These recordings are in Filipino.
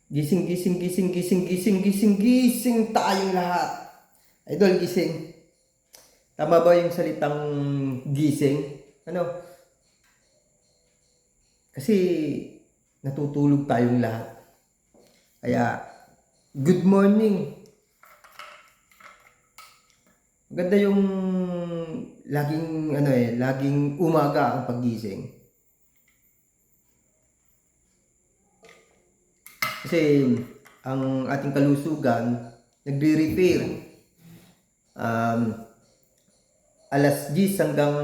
Gising, gising, gising, gising, gising, gising, gising tayong lahat. Idol, gising. Tama ba yung salitang gising? Ano? Kasi natutulog tayong lahat. Kaya, good morning. Maganda yung laging umaga ang paggising. Kasi ang ating kalusugan nagre-repair. Um, alas 10 hanggang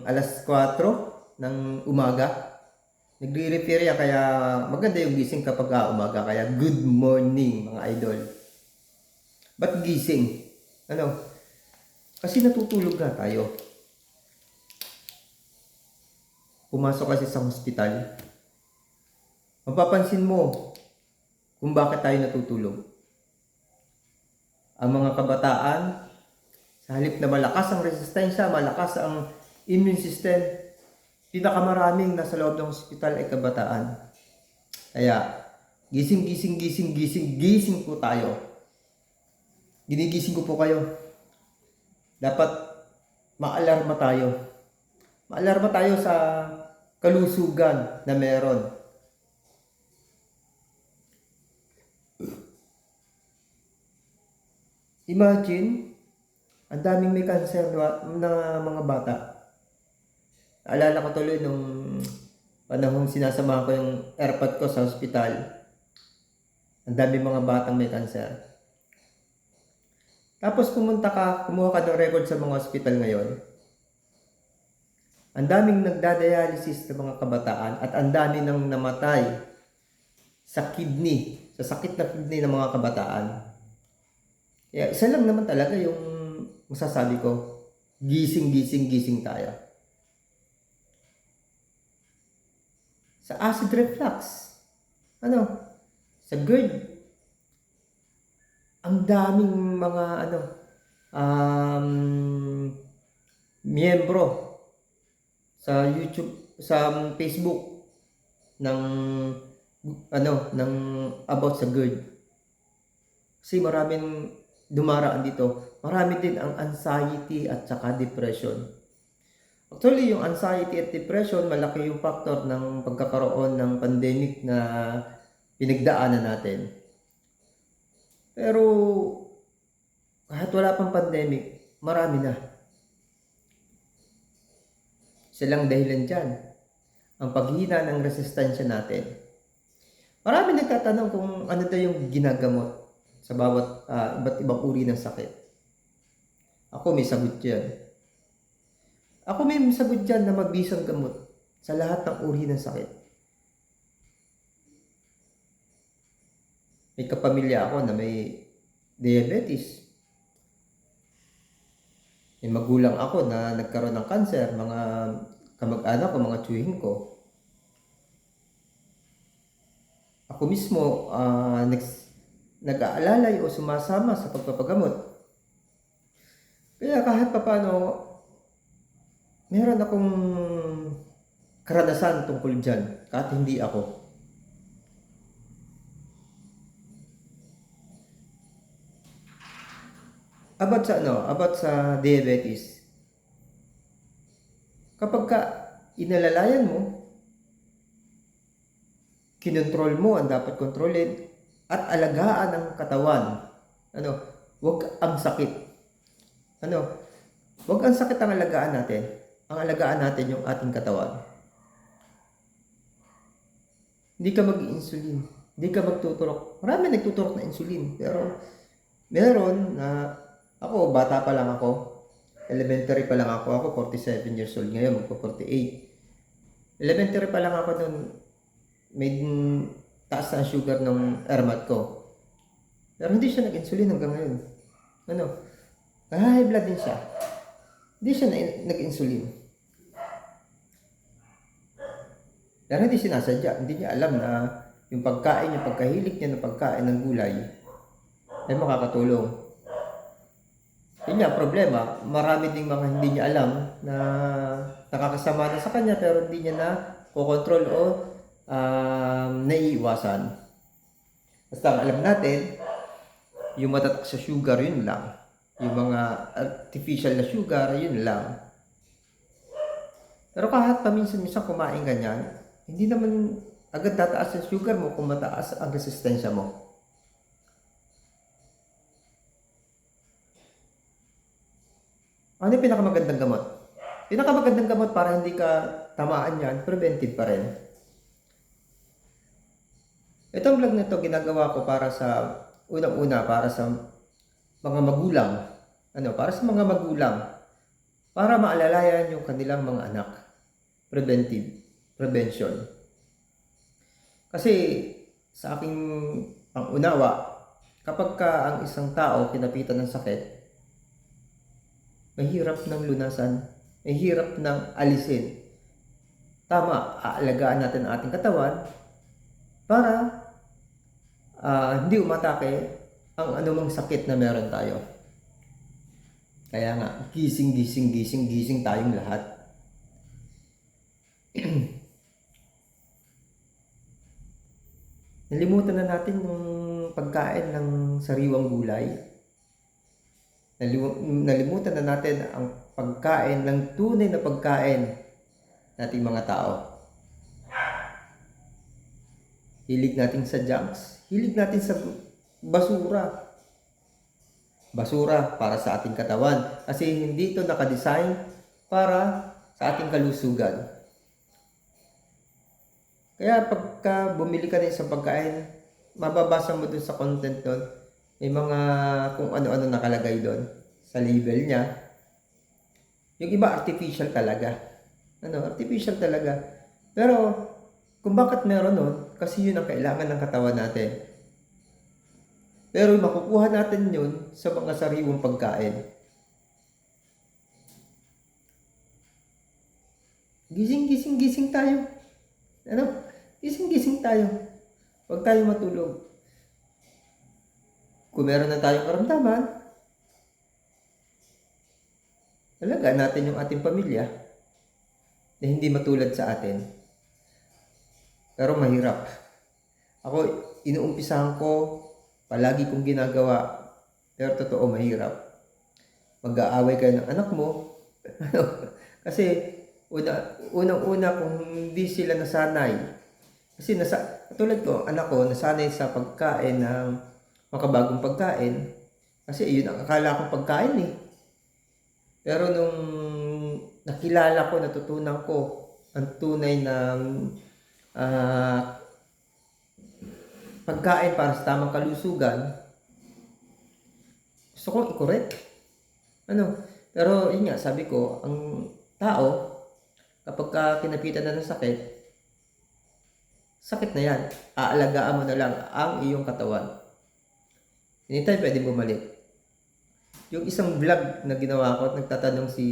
alas 4 ng umaga. Nagre-repair yan, kaya maganda yung gising kapag umaga. Kaya good morning mga idol. Ba't gising? Ano? Kasi natutulog na tayo. Pumasok kasi sa hospital. Mapapansin mo kung bakit tayo natutulog. Ang mga kabataan, sa halip na malakas ang resistensya, malakas ang immune system, pinakamaraming nasa loob ng hospital ay kabataan. Kaya, gising, gising, gising, gising, gising po tayo. Ginigising ko po kayo. Dapat maalarma tayo. Maalarma tayo sa kalusugan na meron. Imagine, ang daming may cancer na mga bata. Alala ko tuloy nung panahon sinasamahan ko yung airpod ko sa hospital. Ang daming mga batang may cancer. Tapos pumunta ka, kumuha ka ng record sa mga hospital ngayon. Ang daming nagdadialysis ng mga kabataan at ang dami nang namatay sa kidney, sa sakit na kidney ng mga kabataan. Kaya isa lang naman talaga yung masasabi ko, gising, gising, gising tayo. Sa acid reflux, sa GERD, ang daming mga miyembro sa YouTube, sa Facebook ng ng about sa GERD. Kasi maraming dumaraan dito. Marami din ang anxiety at saka depression. Actually, yung anxiety at depression, malaki yung factor ng pagkakaroon ng pandemic na pinagdaanan natin. Pero kahit wala pang pandemic, marami na. Silang dahilan dyan, ang paghina ng resistensya natin. Marami nagtatanong kung ano daw yung ginagamot sa bawat iba't ibang uri ng sakit. Ako may sagot dyan. Ako may sagot dyan na mabisang gamot sa lahat ng uri ng sakit. May kapamilya ako na may diabetes. May magulang ako na nagkaroon ng cancer, mga kamag-anak ko, mga tiyuhin ko. Ako mismo, nag-aalalay o sumasama sa pagpapagamot. Kaya kahit papano, meron akong karanasan tungkol dyan, kahit hindi ako. About sa diabetes. Kapag inalalayan mo, kinontrol mo ang dapat kontrolin, at alagaan ang katawan. Wag ang sakit. Wag ang sakit ang alagaan natin. Ang alagaan natin yung ating katawan. Hindi ka mag-insulin. Hindi ka magtuturok. Marami nagtuturok na insulin. Pero meron na ako, bata pa lang ako. Elementary pa lang ako. Ako 47 years old ngayon, magpo-48. Elementary pa lang ako noon. May taas na sugar ng ermat ko. Pero hindi siya nag-insulin hanggang ngayon. High blood din siya. Hindi siya nag-insulin. Pero hindi sinasadya. Hindi niya alam na yung pagkahilig niya ng pagkain ng gulay ay makakatulong. Yun nga, problema. Marami ding mga hindi niya alam na nakakasama na sa kanya pero hindi niya na kukontrol o naiiwasan. Basta ang alam natin, yung matatak sa sugar, yun lang. Yung mga artificial na sugar, yun lang. Pero kahit paminsan-minsan kumain ka niyan, hindi naman agad tataas yung sugar mo kung mataas ang resistensya mo. Ano yung pinakamagandang gamot? Pinakamagandang gamot para hindi ka tamaan yan, preventive pa rin. Itong vlog na to ginagawa ko para sa, unang-una, para sa mga magulang. Para sa mga magulang. Para maalalayan yung kanilang mga anak. Prevention. Kasi sa aking pangunawa, kapag ka ang isang tao kinapitan ng sakit, mahirap ng lunasan, mahirap ng alisin. Tama, aalagaan natin ang ating katawan para hindi umatake ang anumang sakit na meron tayo. Kaya nga, gising tayong lahat. Nalimutan na natin yung pagkain ng sariwang gulay. Nalimutan na natin ang pagkain ng tunay na pagkain nating mga tao. Hilig natin sa junks. Hilig natin sa basura. Basura para sa ating katawan. Kasi hindi ito nakadesign para sa ating kalusugan. Kaya pagka bumili ka na isang pagkain, mababasa mo dun sa content doon, may mga kung ano-ano nakalagay doon sa label niya. Yung iba artificial talaga. Artificial talaga. Pero kung bakit meron nun, kasi yun ang kailangan ng katawan natin. Pero makukuha natin yun sa mga sariwang pagkain. Gising tayo. Gising tayo. Huwag tayo matulog. Kung meron na tayong karamdaman, alagaan natin yung ating pamilya na hindi matulad sa atin. Pero mahirap. Ako, inuumpisahan ko, palagi kong ginagawa, pero totoo mahirap. Mag-aaway kayo ng anak mo, kasi unang-una kung hindi sila nasanay, kasi tulad ko, anak ko, nasanay sa pagkain ng makabagong pagkain, kasi yun ang akala kong pagkain eh. Pero nung nakilala ko, natutunan ko ang tunay na pagkain para sa tamang kalusugan, gusto kong i-correct. Pero yun nga, sabi ko, ang tao, kapag ka kinapitan na ng sakit na yan. Aalagaan mo na lang ang iyong katawan. Anytime pwede bumalik. Yung isang vlog na ginawa ko at nagtatanong si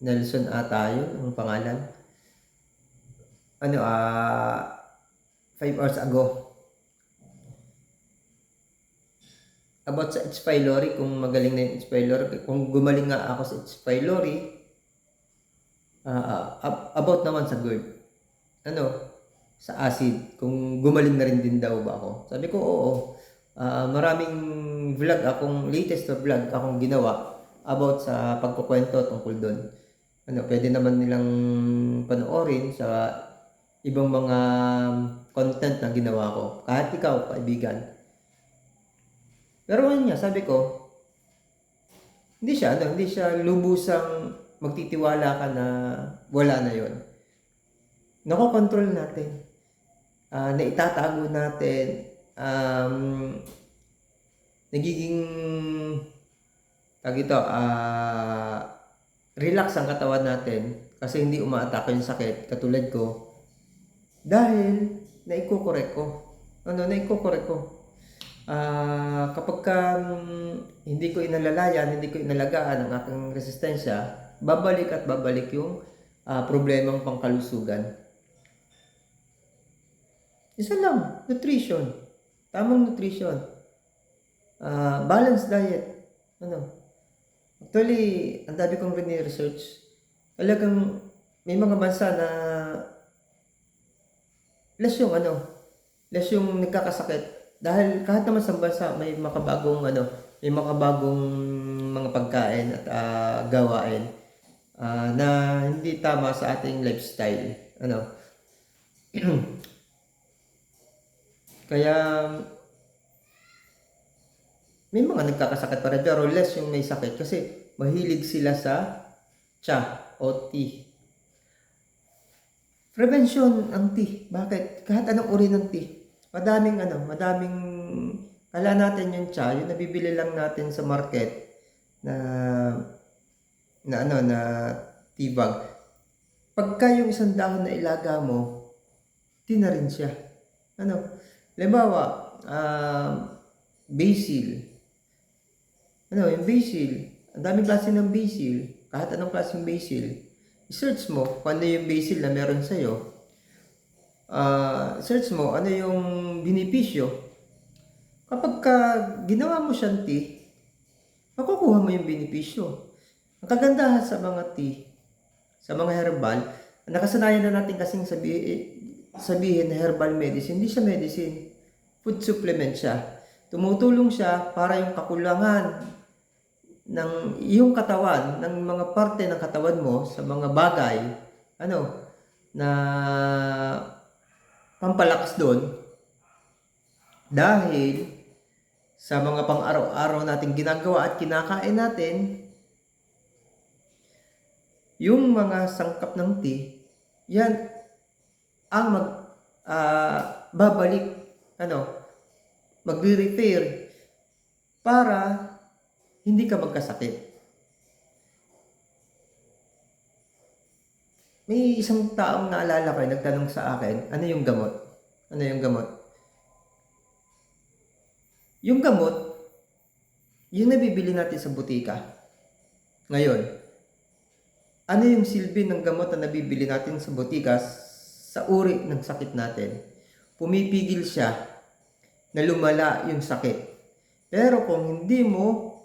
Nelson ata yun, ang pangalan. 5 hours ago. About sa H. pylori, kung magaling na yung H. pylori, kung gumaling nga ako sa H. pylori, about naman sa GERD. Sa acid, kung gumaling na rin din daw ba ako. Sabi ko, oo. Maraming latest na vlog akong ginawa about sa pagkukwento tungkol doon. Pwede naman nilang panoorin sa ibang mga content na ginawa ko. Kahit ikaw, kaibigan. Pero yun nga, sabi ko, hindi siya lubusang magtitiwala ka na wala na yon. Nakokontrol natin. Naitatago natin. Nagiging relax ang katawan natin kasi hindi umaatake yung sakit katulad ko dahil naiko-correct ko. Kapag hindi ko inalalayan, hindi ko inalagaan ang aking resistensya, babalik yung problemang pangkalusugan. Isa lang, nutrition. Tamang nutrition. Balanced diet. Actually, ang dami kong research. Talagang may mga bansa na less yung less yung nagkakasakit. Dahil kahit naman sa bansa may makabagong mga pagkain at gawain na hindi tama sa ating lifestyle. Kaya may mga nagkakasakit pa rin, pero less yung may sakit kasi mahilig sila sa tsa o tea. Prevention ang tea. Bakit? Kahit anong uri ng tea. Madaming kala natin yung tsa, yung nabibili lang natin sa market na tea bag. Pagka yung isang dahon na ilaga mo, tea na rin siya. Halimbawa, basil. Yung basil. Ang daming klase ng basil. Kahit anong klaseng basil. I-search mo kung ano yung basil na meron sa'yo. Search mo ano yung benepisyo. Kapag ginawa mo siyang tea, makukuha mo yung benepisyo. Ang kagandahan sa mga tea, sa mga herbal, nakasanayan na natin kasing sabihin na herbal medicine. Hindi siya medicine. Food supplement siya. Tumutulong siya para yung kakulangan ng iyong katawan, ng mga parte ng katawan mo sa mga bagay, na pampalakas doon. Dahil sa mga pang-araw-araw nating ginagawa at kinakain natin, yung mga sangkap ng tea, yan ang babalik, magre-repair para hindi ka magkasakit. May isang taong naalala ko, nagtanong sa akin, ano yung gamot? Ano yung gamot? Yung gamot, yung nabibili natin sa butika. Ngayon, ano yung silbi ng gamot na nabibili natin sa butika sa uri ng sakit natin? Pumipigil siya na lumala yung sakit. Pero kung hindi mo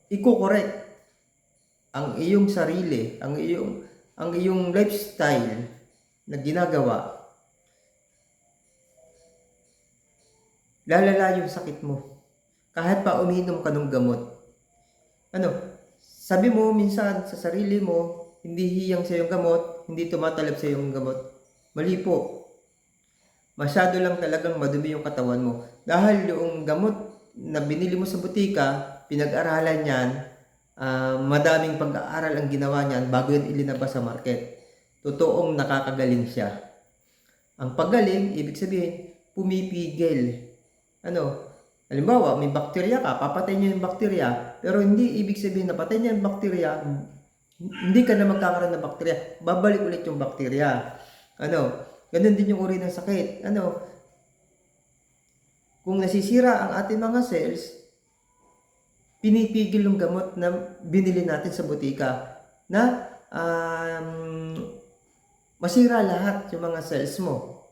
i-correct ang iyong sarili, ang iyong lifestyle na ginagawa, lalala yung sakit mo. Kahit pa uminom ka ng gamot. Sabi mo minsan sa sarili mo, hindi hiyang sa iyong gamot, hindi tumatalab sa iyong gamot. Mali po. Masyado lang talagang madumi yung katawan mo. Dahil yung gamot na binili mo sa butika, pinag-aralan yan, madaming pag-aaral ang ginawa niyan bago yan ilinabas sa market. Totoong nakakagaling siya. Ang paggaling, ibig sabihin, pumipigil. Halimbawa, may bakterya ka, papatay niyo yung bakterya, pero hindi ibig sabihin na patay niya yung bakterya, hindi ka na magkakaroon ng bakterya, babalik ulit yung bakterya. Ganun din yung uri ng sakit. Kung nasisira ang ating mga cells, pinipigil yung gamot na binili natin sa butika na masira lahat yung mga cells mo.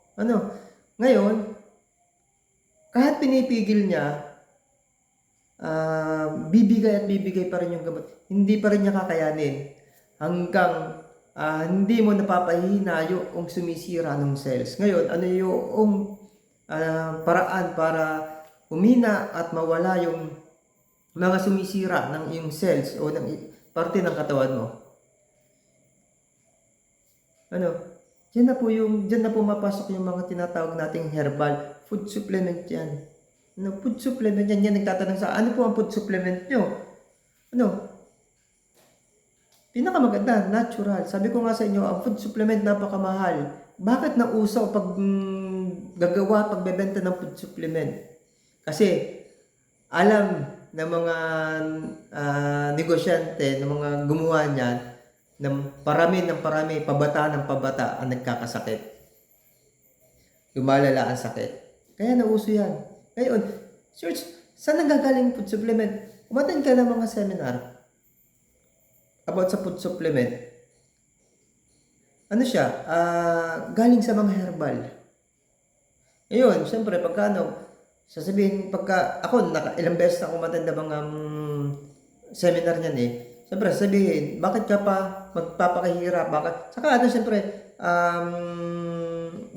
Ngayon, kahit pinipigil niya, bibigay at bibigay pa rin yung gamot. Hindi pa rin niya kakayanin hanggang hindi mo napapahina yung sumisira ng cells. Ngayon, ano yung paraan para humina at mawala yung mga sumisira ng iyong cells o ng parte ng katawan mo? Diyan na po mapasok yung mga tinatawag nating herbal food supplement yan. Food supplement yan. Yan nagtatanong sa, ano po ang food supplement nyo? Pinakamaganda, natural. Sabi ko nga sa inyo, ang food supplement napakamahal. Bakit nauso pag pagbebenta ng food supplement? Kasi alam ng mga negosyante, ng mga gumawa niyan, ng parami, pabata ng pabata ang nagkakasakit. Lumalala ang sakit. Kaya nauso yan. Ngayon, search, saan nanggagaling food supplement? Umattend ka ng mga seminar about sa food supplement. Galing sa mga herbal. Ngayon, siyempre, sasabihin, ako, ilang beses na umattend ng mga seminar niyan siyempre, sabihin, bakit ka pa magpapakahirap? Bakit? Saka, siyempre,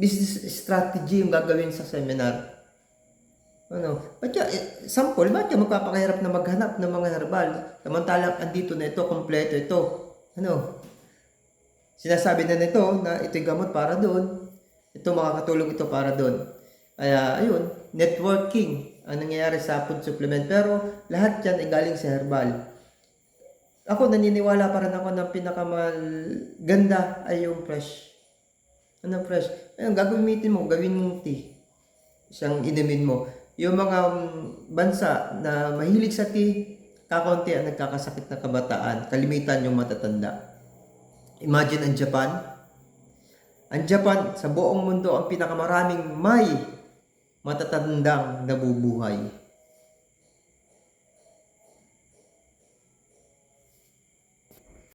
business strategy yung gagawin sa seminar. Ano, sample, ba't ka magpapakahirap na maghanap ng mga herbal? Samantalang andito na ito, kompleto ito. Ano, sinasabi na nito na ito'y gamot para doon. Ito makakatulong ito para doon. Kaya, ayun, networking ang nangyayari sa food supplement. Pero lahat yan ay galing sa herbal. Ako, naniniwala pa rin ako na pinakamaganda ay yung fresh. Ano fresh? Ayun, gagamitin mo, gawin mong tea. Siyang inumin mo. Yung mga bansa na mahilig sa tea, kakaunti ang nagkakasakit na kabataan, kalimitan yung matatanda. Imagine ang Japan. Ang Japan, sa buong mundo, ang pinakamaraming may matatandang nabubuhay.